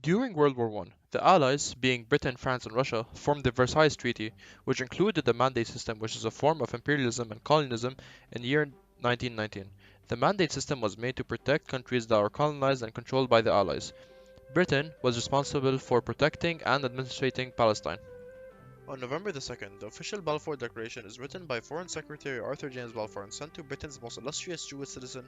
During World War I, the Allies, being Britain, France, and Russia, formed the Versailles Treaty, which included the Mandate system, which is a form of imperialism and colonialism, in the year 1919. The Mandate system was made to protect countries that were colonized and controlled by the Allies. Britain was responsible for protecting and administrating Palestine. On November the 2nd, the official Balfour Declaration is written by Foreign Secretary Arthur James Balfour and sent to Britain's most illustrious Jewish citizen,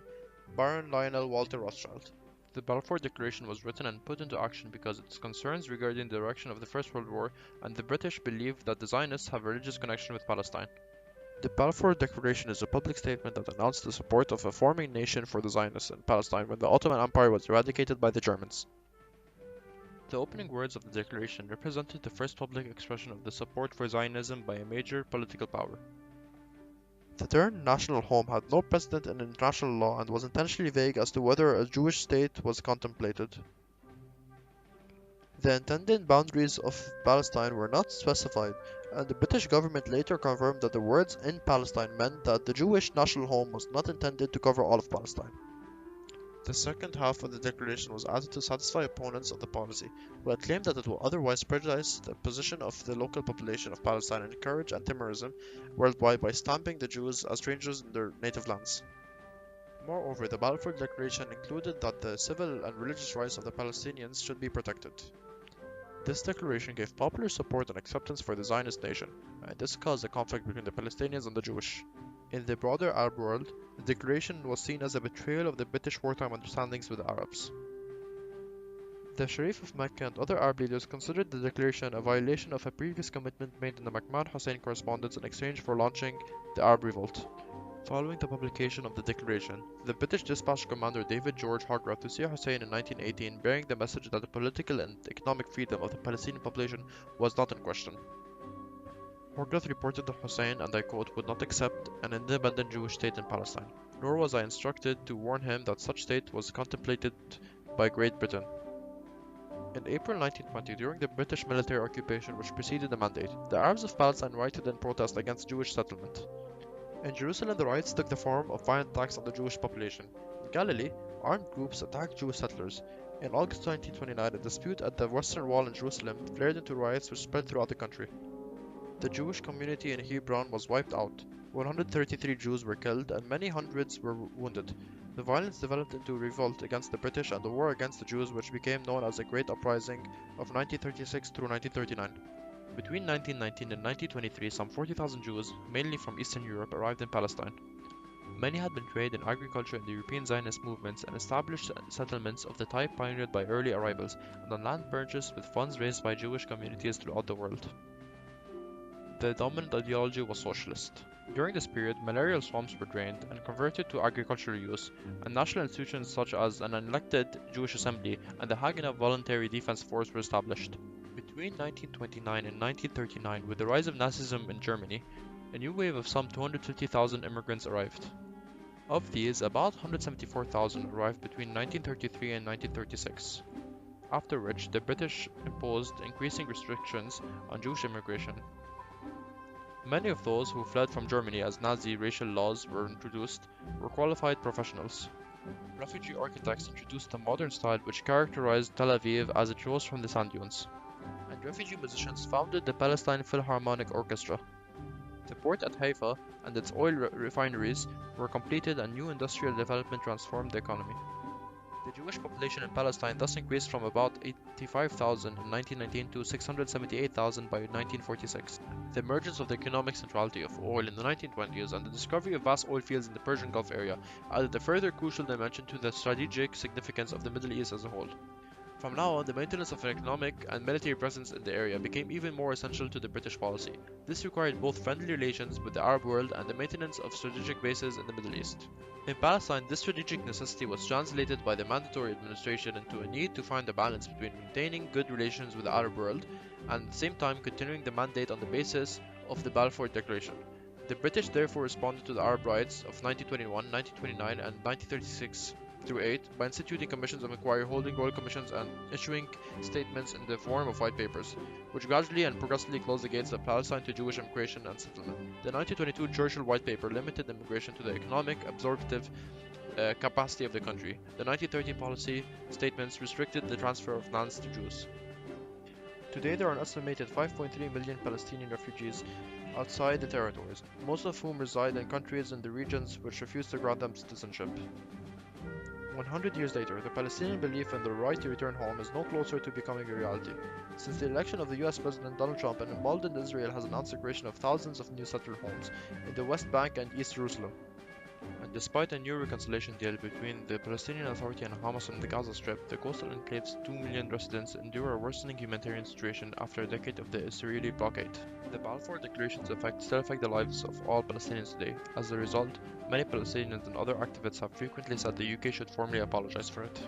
Baron Lionel Walter Rothschild. The Balfour Declaration was written and put into action because its concerns regarding the direction of the First World War, and the British believed that the Zionists have a religious connection with Palestine. The Balfour Declaration is a public statement that announced the support of a forming nation for the Zionists in Palestine when the Ottoman Empire was eradicated by the Germans. The opening words of the declaration represented the first public expression of the support for Zionism by a major political power. The term national home had no precedent in international law and was intentionally vague as to whether a Jewish state was contemplated. The intended boundaries of Palestine were not specified, and the British government later confirmed that the words "in Palestine" meant that the Jewish national home was not intended to cover all of Palestine. The second half of the declaration was added to satisfy opponents of the policy, who had claimed that it will otherwise prejudice the position of the local population of Palestine and encourage anti-Semitism worldwide by stamping the Jews as strangers in their native lands. Moreover, the Balfour Declaration included that the civil and religious rights of the Palestinians should be protected. This declaration gave popular support and acceptance for the Zionist nation, and this caused a conflict between the Palestinians and the Jewish. In the broader Arab world, the declaration was seen as a betrayal of the British wartime understandings with the Arabs. The Sharif of Mecca and other Arab leaders considered the declaration a violation of a previous commitment made in the McMahon-Hussein correspondence in exchange for launching the Arab Revolt. Following the publication of the declaration, the British dispatched Commander David George Hogarth to see Hussein in 1918, bearing the message that the political and economic freedom of the Palestinian population was not in question. Hogarth reported that Hussein, and I quote, would not accept an independent Jewish state in Palestine, nor was I instructed to warn him that such state was contemplated by Great Britain. In April 1920, during the British military occupation which preceded the Mandate, the Arabs of Palestine rioted in protest against Jewish settlement. In Jerusalem, the riots took the form of violent attacks on the Jewish population. In Galilee, armed groups attacked Jewish settlers. In August 1929, a dispute at the Western Wall in Jerusalem flared into riots which spread throughout the country. The Jewish community in Hebron was wiped out. 133 Jews were killed and many hundreds were wounded. The violence developed into a revolt against the British and the war against the Jews, which became known as the Great Uprising of 1936 through 1939. Between 1919 and 1923, some 40,000 Jews, mainly from Eastern Europe, arrived in Palestine. Many had been trained in agriculture in the European Zionist movements and established settlements of the type pioneered by early arrivals, and on land purchased with funds raised by Jewish communities throughout the world. The dominant ideology was socialist. During this period, malarial swamps were drained and converted to agricultural use, and national institutions such as an elected Jewish assembly and the Haganah Voluntary Defense Force were established. Between 1929 and 1939, with the rise of Nazism in Germany, a new wave of some 250,000 immigrants arrived. Of these, about 174,000 arrived between 1933 and 1936, after which the British imposed increasing restrictions on Jewish immigration. Many of those who fled from Germany as Nazi racial laws were introduced were qualified professionals. Refugee architects introduced a modern style which characterized Tel Aviv as it rose from the sand dunes, and refugee musicians founded the Palestine Philharmonic Orchestra. The port at Haifa and its oil refineries were completed and new industrial development transformed the economy. The Jewish population in Palestine thus increased from about 85,000 in 1919 to 678,000 by 1946. The emergence of the economic centrality of oil in the 1920s and the discovery of vast oil fields in the Persian Gulf area added a further crucial dimension to the strategic significance of the Middle East as a whole. From now on, the maintenance of an economic and military presence in the area became even more essential to the British policy. This required both friendly relations with the Arab world and the maintenance of strategic bases in the Middle East. In Palestine, this strategic necessity was translated by the mandatory administration into a need to find a balance between maintaining good relations with the Arab world and at the same time continuing the mandate on the basis of the Balfour Declaration. The British therefore responded to the Arab riots of 1921, 1929 and 1936 through 8 by instituting commissions of inquiry, holding royal commissions, and issuing statements in the form of white papers, which gradually and progressively closed the gates of Palestine to Jewish immigration and settlement. The 1922 Churchill White Paper limited immigration to the economic, absorptive capacity of the country. The 1930 policy statements restricted the transfer of lands to Jews. Today there are an estimated 5.3 million Palestinian refugees outside the territories, most of whom reside in countries in the regions which refuse to grant them citizenship. 100 years later, the Palestinian belief in their right to return home is no closer to becoming a reality, since the election of the US President Donald Trump, an emboldened Israel has announced the creation of thousands of new settled homes in the West Bank and East Jerusalem. And despite a new reconciliation deal between the Palestinian Authority and Hamas on the Gaza Strip, the coastal enclave's 2 million residents endure a worsening humanitarian situation after a decade of the Israeli blockade. The Balfour Declaration's effects still affect the lives of all Palestinians today. As a result, many Palestinians and other activists have frequently said the UK should formally apologize for it.